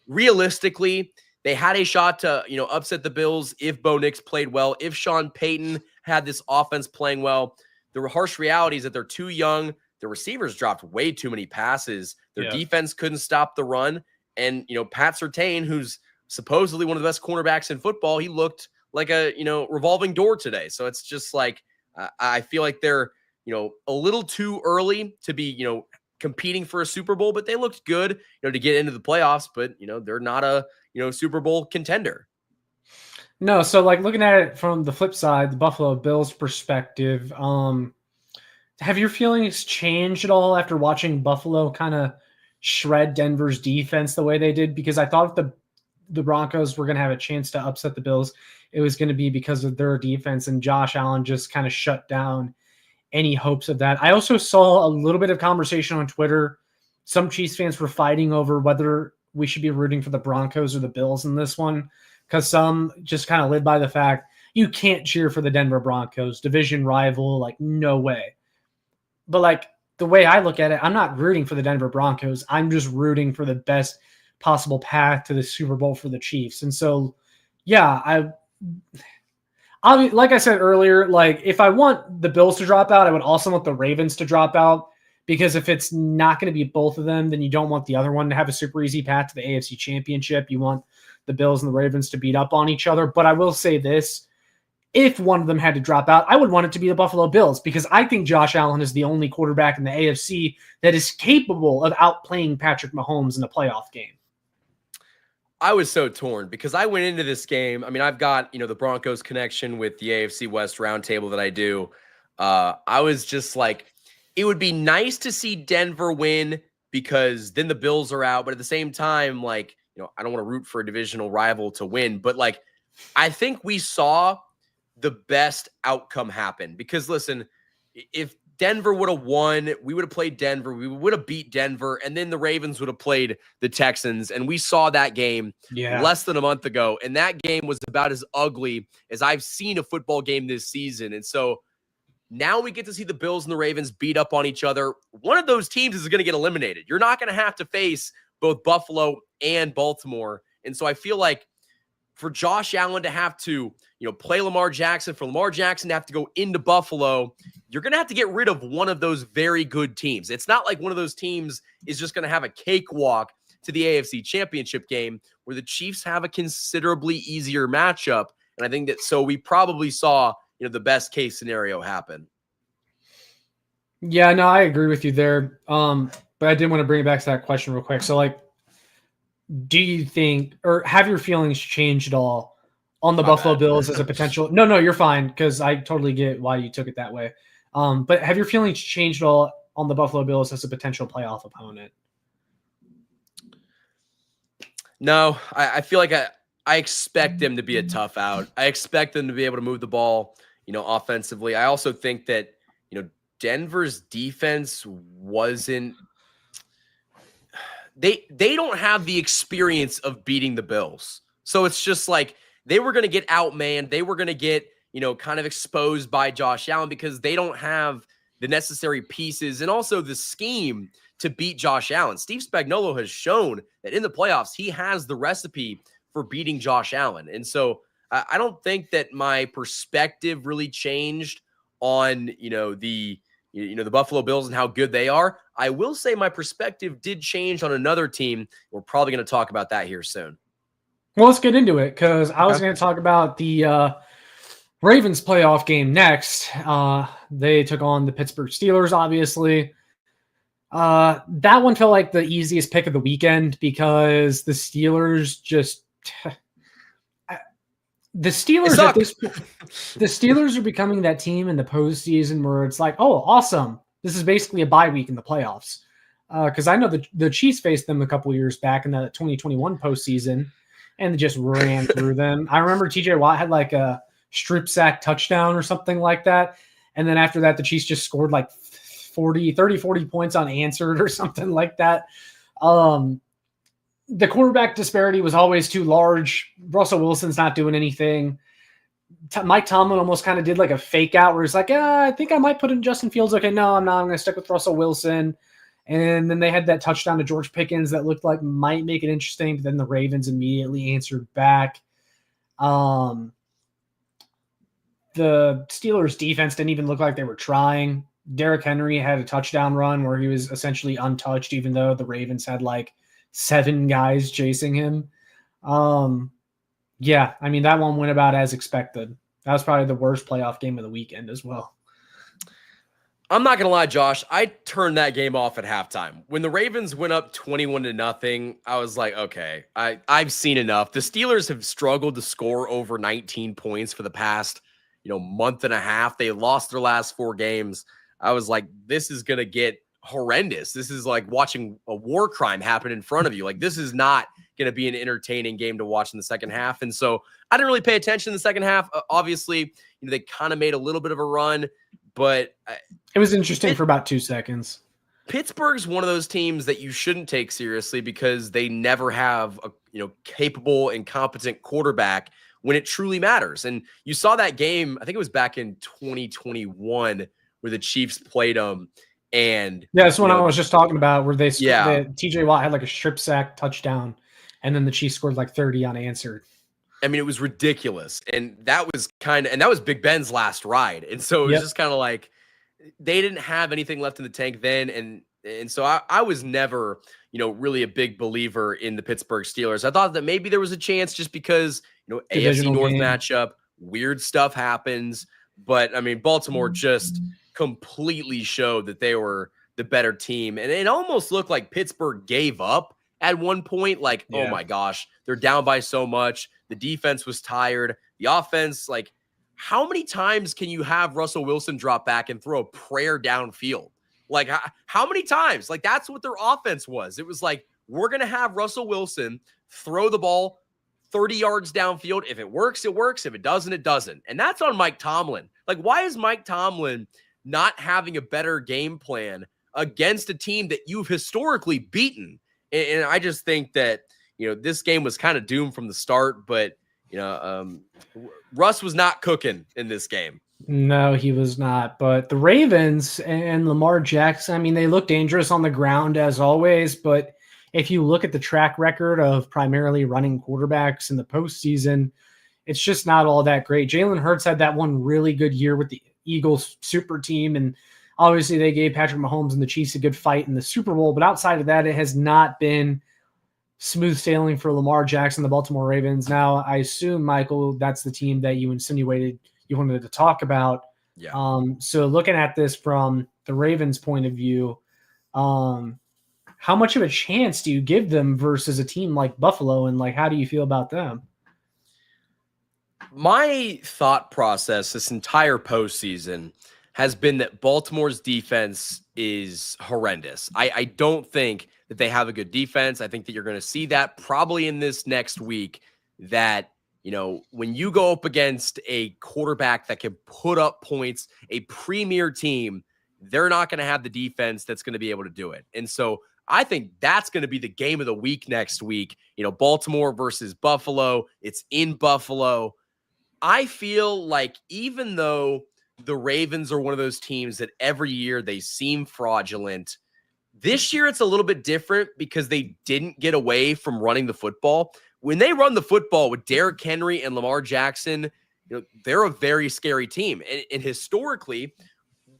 realistically, they had a shot to, upset the Bills if Bo Nix played well, if Sean Payton had this offense playing well. The harsh reality is that they're too young. The receivers dropped way too many passes. Their defense couldn't stop the run. And, Pat Surtain, who's supposedly one of the best cornerbacks in football, he looked like a, revolving door today. So it's just like, I feel like they're, a little too early to be, competing for a Super Bowl, but they looked good, to get into the playoffs, but, they're not a, Super Bowl contender. No, so like looking at it from the flip side, the Buffalo Bills perspective, have your feelings changed at all after watching Buffalo kind of shred Denver's defense the way they did? Because I thought if the Broncos were going to have a chance to upset the Bills, it was going to be because of their defense, and Josh Allen just kind of shut down any hopes of that. I also saw a little bit of conversation on Twitter. Some Chiefs fans were fighting over whether we should be rooting for the Broncos or the Bills in this one, because some just kind of live by the fact you can't cheer for the Denver Broncos, division rival, like no way. But like the way I look at it, I'm not rooting for the Denver Broncos. I'm just rooting for the best possible path to the Super Bowl for the Chiefs. And so, yeah, I like I said earlier, like if I want the Bills to drop out, I would also want the Ravens to drop out, because if it's not going to be both of them, then you don't want the other one to have a super easy path to the AFC Championship. You want the Bills and the Ravens to beat up on each other. But I will say this, if one of them had to drop out, I would want it to be the Buffalo Bills, because I think Josh Allen is the only quarterback in the AFC that is capable of outplaying Patrick Mahomes in a playoff game. I was so torn because I went into this game. I mean, I've got, the Broncos connection with the AFC West roundtable that I do. I was just like, it would be nice to see Denver win because then the Bills are out. But at the same time, like, I don't want to root for a divisional rival to win. But like, I think we saw the best outcome happen because listen, if Denver would have won, we would have played Denver, we would have beat Denver, and then the Ravens would have played the Texans. And we saw that game less than a month ago. And that game was about as ugly as I've seen a football game this season. And so now we get to see the Bills and the Ravens beat up on each other. One of those teams is going to get eliminated. You're not going to have to face both Buffalo and Baltimore. And so I feel like for Josh Allen to have to, play Lamar Jackson, for Lamar Jackson to have to go into Buffalo, you're going to have to get rid of one of those very good teams. It's not like one of those teams is just going to have a cakewalk to the AFC Championship game where the Chiefs have a considerably easier matchup. And I think that so we probably saw, the best case scenario happen. Yeah, no, I agree with you there. But I did want to bring it back to that question real quick. So like, do you think, or have your feelings changed at all on the Buffalo Bills as a potential? No, you're fine, because I totally get why you took it that way. But have your feelings changed at all on the Buffalo Bills as a potential playoff opponent? No, I feel like I expect them to be a tough out. I expect them to be able to move the ball, offensively. I also think that, Denver's defense wasn't they don't have the experience of beating the Bills. So it's just like they were going to get outmanned. They were going to get, kind of exposed by Josh Allen because they don't have the necessary pieces and also the scheme to beat Josh Allen. Steve Spagnuolo has shown that in the playoffs, he has the recipe for beating Josh Allen. And so I don't think that my perspective really changed on, the the Buffalo Bills and how good they are. I will say my perspective did change on another team. We're probably going to talk about that here soon. Well, let's get into it because I was going to talk about the Ravens playoff game next. They took on the Pittsburgh Steelers, obviously. That one felt like the easiest pick of the weekend because the Steelers just the Steelers are becoming that team in the postseason where it's like, oh, awesome. This is basically a bye week in the playoffs. Because I know the Chiefs faced them a couple years back in the 2021 postseason and just ran through them. I remember TJ Watt had like a strip sack touchdown or something like that. And then after that, the Chiefs just scored like 40 points unanswered or something like that. The quarterback disparity was always too large. Russell Wilson's not doing anything. Mike Tomlin almost kind of did like a fake out where he's like, I think I might put in Justin Fields. Okay, no, I'm not. I'm going to stick with Russell Wilson. And then they had that touchdown to George Pickens that looked like might make it interesting. But then the Ravens immediately answered back. The Steelers defense didn't even look like they were trying. Derrick Henry had a touchdown run where he was essentially untouched, even though the Ravens had like 7 guys chasing him. Yeah, I mean, that one went about as expected. That was probably the worst playoff game of the weekend as well. I'm not going to lie, Josh. I turned that game off at halftime. When the Ravens went up 21-0, I was like, okay, I've seen enough. The Steelers have struggled to score over 19 points for the past, month and a half. They lost their last 4 games. I was like, this is going to get horrendous. This is like watching a war crime happen in front of you. Like, this is not going to be an entertaining game to watch in the second half. And so I didn't really pay attention in the second half. Obviously, they kind of made a little bit of a run, but it was interesting for about 2 seconds. Pittsburgh's one of those teams that you shouldn't take seriously because they never have a capable and competent quarterback when it truly matters. And you saw that game, I think it was back in 2021 where the Chiefs played them. And yeah, that's what I was just talking about, where TJ Watt had like a strip sack touchdown, and then the Chiefs scored like 30 unanswered. I mean, it was ridiculous. And that was Big Ben's last ride. And so it was just kind of like they didn't have anything left in the tank then. And so I was never, really a big believer in the Pittsburgh Steelers. I thought that maybe there was a chance just because, AFC North matchup, weird stuff happens. But I mean, Baltimore just completely showed that they were the better team. And it almost looked like Pittsburgh gave up at one point. Like, oh my gosh, they're down by so much. The defense was tired. The offense, like, how many times can you have Russell Wilson drop back and throw a prayer downfield? Like, how many times? Like, that's what their offense was. It was like, we're going to have Russell Wilson throw the ball 30 yards downfield. If it works, it works. If it doesn't, it doesn't. And that's on Mike Tomlin. Like, why is Mike Tomlin not having a better game plan against a team that you've historically beaten? And I just think that, this game was kind of doomed from the start, but, Russ was not cooking in this game. No, he was not. But the Ravens and Lamar Jackson, I mean, they look dangerous on the ground as always, but if you look at the track record of primarily running quarterbacks in the postseason, it's just not all that great. Jalen Hurts had that one really good year with the Eagles super team, and obviously they gave Patrick Mahomes and the Chiefs a good fight in the Super Bowl, but outside of that, it has not been smooth sailing for Lamar Jackson, the Baltimore Ravens. Now, I assume, Michael, that's the team that you insinuated you wanted to talk about. Yeah. So looking at this from the Ravens' point of view, how much of a chance do you give them versus a team like Buffalo, and like, how do you feel about them? My thought process this entire postseason has been that Baltimore's defense is horrendous. I don't think that they have a good defense. I think that you're going to see that probably in this next week, that, when you go up against a quarterback that can put up points, a premier team, they're not going to have the defense that's going to be able to do it. And so I think that's going to be the game of the week next week. Baltimore versus Buffalo. It's in Buffalo. I feel like even though the Ravens are one of those teams that every year they seem fraudulent, this year it's a little bit different because they didn't get away from running the football. When they run the football with Derrick Henry and Lamar Jackson, they're a very scary team. And historically,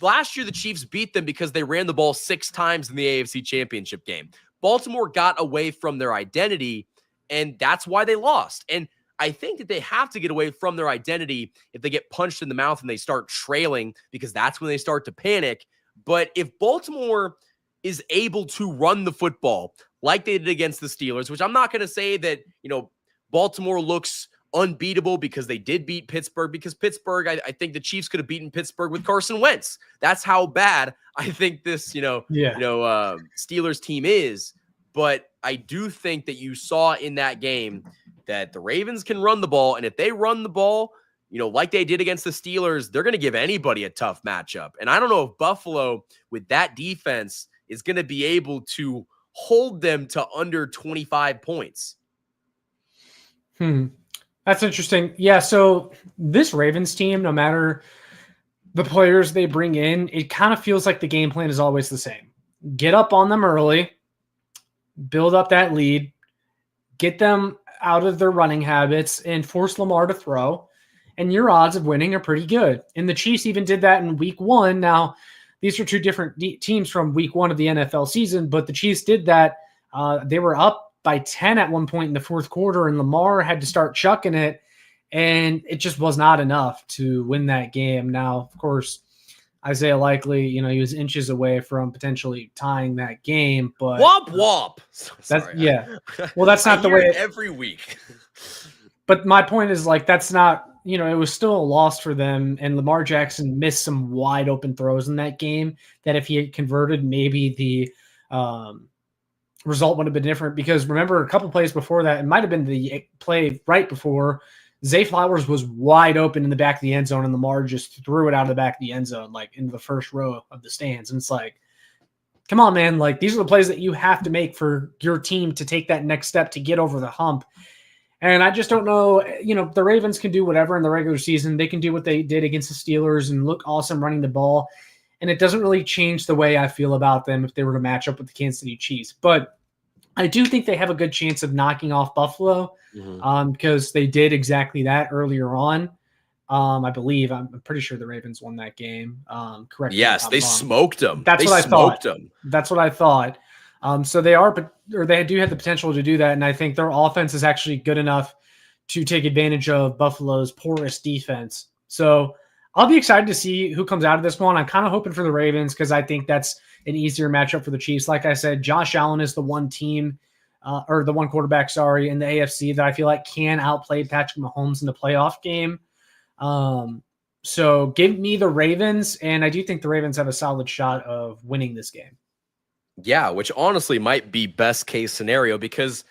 last year the Chiefs beat them because they ran the ball 6 times in the AFC Championship game. Baltimore got away from their identity, and that's why they lost. And I think that they have to get away from their identity if they get punched in the mouth and they start trailing, because that's when they start to panic. But if Baltimore is able to run the football like they did against the Steelers, which I'm not going to say that, Baltimore looks unbeatable because they did beat Pittsburgh, because Pittsburgh, I think the Chiefs could have beaten Pittsburgh with Carson Wentz. That's how bad I think this, Steelers team is. But I do think that you saw in that game that the Ravens can run the ball. And if they run the ball, like they did against the Steelers, they're going to give anybody a tough matchup. And I don't know if Buffalo, with that defense, is going to be able to hold them to under 25 points. That's interesting. Yeah, so this Ravens team, no matter the players they bring in, it kind of feels like the game plan is always the same. Get up on them early, build up that lead, get them out of their running habits, and force Lamar to throw, and your odds of winning are pretty good. And the Chiefs even did that in week 1. Now, these are two different teams from week 1 of the NFL season, but the Chiefs did that. They were up by 10 at one point in the fourth quarter, and Lamar had to start chucking it, and it just was not enough to win that game. Now, of course, Isaiah Likely, he was inches away from potentially tying that game, but womp womp. Well, that's not the way every week. But my point is, that's not, it was still a loss for them, and Lamar Jackson missed some wide open throws in that game that if he had converted, maybe the result would have been different. Because remember, a couple plays before that, it might have been the play right before, Zay Flowers was wide open in the back of the end zone, and Lamar just threw it out of the back of the end zone, into the first row of the stands. And it's come on, man. These are the plays that you have to make for your team to take that next step to get over the hump. And I just don't know, the Ravens can do whatever in the regular season. They can do what they did against the Steelers and look awesome running the ball. And it doesn't really change the way I feel about them if they were to match up with the Kansas City Chiefs. But I do think they have a good chance of knocking off Buffalo because they did exactly that earlier on. I believe, I'm pretty sure the Ravens won that game. Correct. Yes, they smoked them. That's what I thought. That's what I thought. So they do have the potential to do that. And I think their offense is actually good enough to take advantage of Buffalo's porous defense. So I'll be excited to see who comes out of this one. I'm kind of hoping for the Ravens because I think that's an easier matchup for the Chiefs. Like I said, Josh Allen is the one quarterback, in the AFC that I feel like can outplay Patrick Mahomes in the playoff game. So give me the Ravens, and I do think the Ravens have a solid shot of winning this game. Yeah, which honestly might be best case scenario, because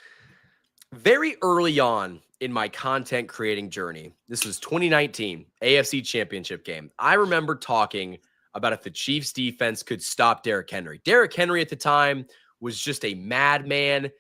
very early on in my content creating journey, this was 2019 AFC Championship game, I remember talking about if the Chiefs defense could stop Derrick Henry. Derrick Henry at the time was just a madman.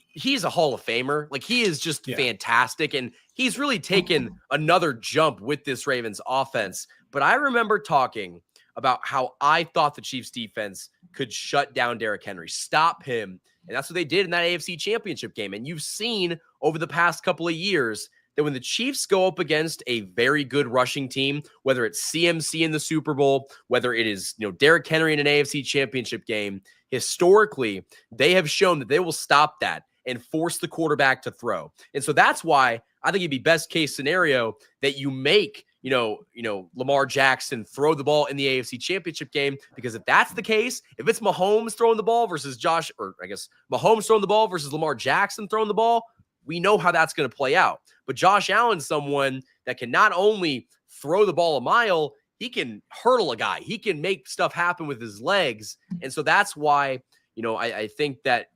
He's a Hall of Famer. He is just fantastic. And he's really taken another jump with this Ravens offense. But I remember talking about how I thought the Chiefs defense could shut down Derrick Henry, stop him. And that's what they did in that AFC Championship game. And you've seen over the past couple of years that when the Chiefs go up against a very good rushing team, whether it's CMC in the Super Bowl, whether it is, Derrick Henry in an AFC Championship game, historically, they have shown that they will stop that and force the quarterback to throw. And so that's why I think it'd be best case scenario that you make, Lamar Jackson throw the ball in the AFC Championship game, because if that's the case, if it's Mahomes throwing the ball versus Mahomes throwing the ball versus Lamar Jackson throwing the ball, we know how that's going to play out. But Josh Allen's someone that can not only throw the ball a mile, he can hurdle a guy. He can make stuff happen with his legs. And so that's why, I think that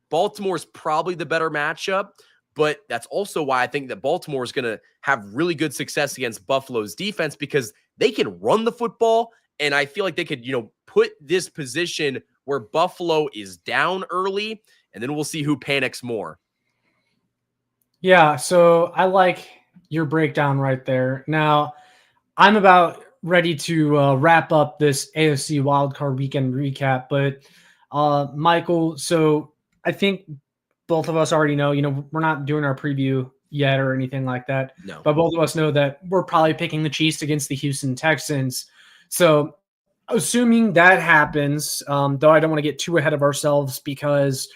Baltimore's probably the better matchup. But that's also why I think that Baltimore is going to have really good success against Buffalo's defense, because they can run the football. And I feel like they could, put this position where Buffalo is down early, and then we'll see who panics more. Yeah, so I like your breakdown right there. Now, I'm about ready to wrap up this AFC wildcard weekend recap. But, Michael, so I think both of us already know, we're not doing our preview yet or anything like that. No. But both of us know that we're probably picking the Chiefs against the Houston Texans. So Assuming that happens, though I don't want to get too ahead of ourselves because,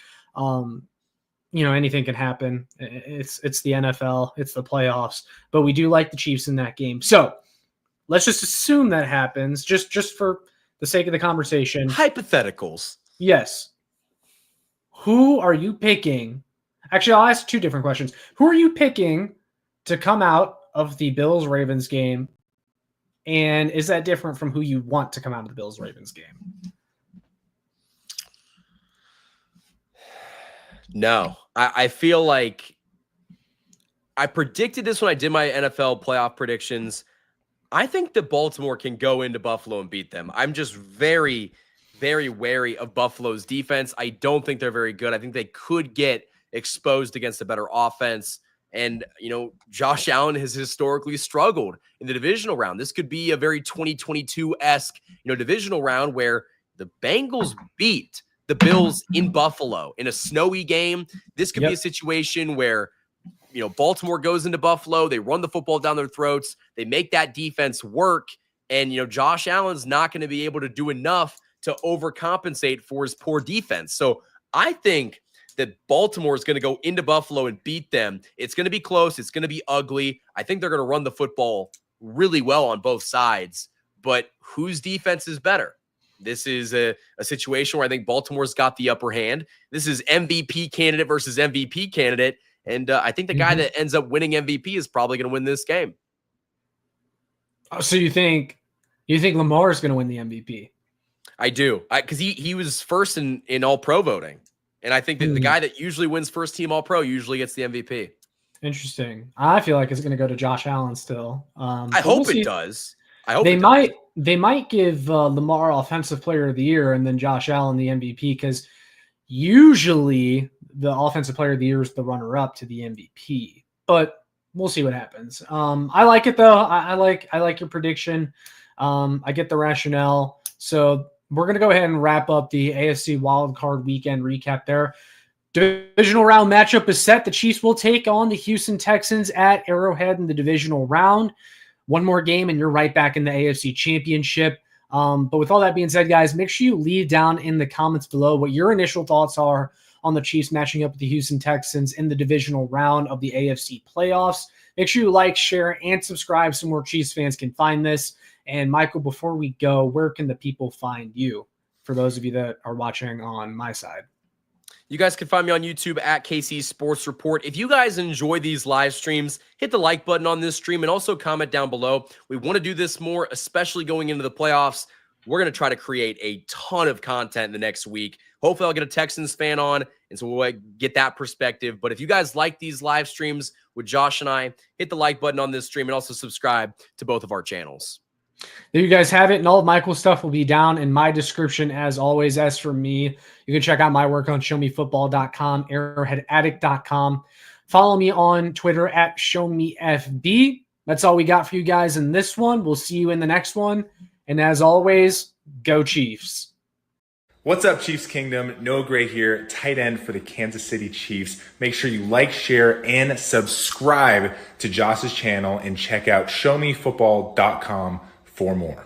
anything can happen. It's the NFL, it's the playoffs, but we do like the Chiefs in that game. So let's just assume that happens, just for the sake of the conversation. Hypotheticals. Yes. Who are you picking? Actually, I'll ask two different questions. Who are you picking to come out of the Bills-Ravens game? And is that different from who you want to come out of the Bills-Ravens game? No. I feel like I predicted this when I did my NFL playoff predictions. I think that Baltimore can go into Buffalo and beat them. I'm just very, very wary of Buffalo's defense. I don't think they're very good. I think they could get exposed against a better offense. And, Josh Allen has historically struggled in the divisional round. This could be a very 2022-esque, divisional round where the Bengals beat the Bills in Buffalo in a snowy game. This could be a situation where, Baltimore goes into Buffalo, they run the football down their throats, they make that defense work, and, Josh Allen's not going to be able to do enough to overcompensate for his poor defense. So I think that Baltimore is going to go into Buffalo and beat them. It's going to be close. It's going to be ugly. I think they're going to run the football really well on both sides, but whose defense is better? This is a situation where I think Baltimore's got the upper hand. This is MVP candidate versus MVP candidate. And I think the guy that ends up winning MVP is probably going to win this game. So you think Lamar is going to win the MVP? I do. Because he was first in all-pro voting. And I think that the guy that usually wins first team all-pro usually gets the MVP. Interesting. I feel like it's going to go to Josh Allen still. I hope it does. I hope they might give Lamar Offensive Player of the Year and then Josh Allen the MVP, because usually the Offensive Player of the Year is the runner-up to the MVP. But we'll see what happens. I like it though. I like your prediction. I get the rationale. So we're going to go ahead and wrap up the AFC wildcard weekend recap there. Divisional round matchup is set. The Chiefs will take on the Houston Texans at Arrowhead in the divisional round. One more game and you're right back in the AFC Championship. But with all that being said, guys, make sure you leave down in the comments below what your initial thoughts are on the Chiefs matching up with the Houston Texans in the divisional round of the AFC playoffs. Make sure you like, share, and subscribe so more Chiefs fans can find this. And Michael, before we go, where can the people find you for those of you that are watching on my side? You guys can find me on YouTube at KC Sports Report. If you guys enjoy these live streams, hit the like button on this stream and also comment down below. We want to do this more, especially going into the playoffs. We're going to try to create a ton of content in the next week. Hopefully I'll get a Texans fan on, and so we'll get that perspective. But if you guys like these live streams with Josh and I, hit the like button on this stream and also subscribe to both of our channels. There you guys have it, and all of Michael's stuff will be down in my description as always. As for me, you can check out my work on showmefootball.com, arrowheadaddict.com. Follow me on Twitter at showmefb. That's all we got for you guys in this one. We'll see you in the next one. And as always, go Chiefs. What's up, Chiefs Kingdom? Noah Gray here, tight end for the Kansas City Chiefs. Make sure you like, share, and subscribe to Josh's channel and check out showmefootball.com for more.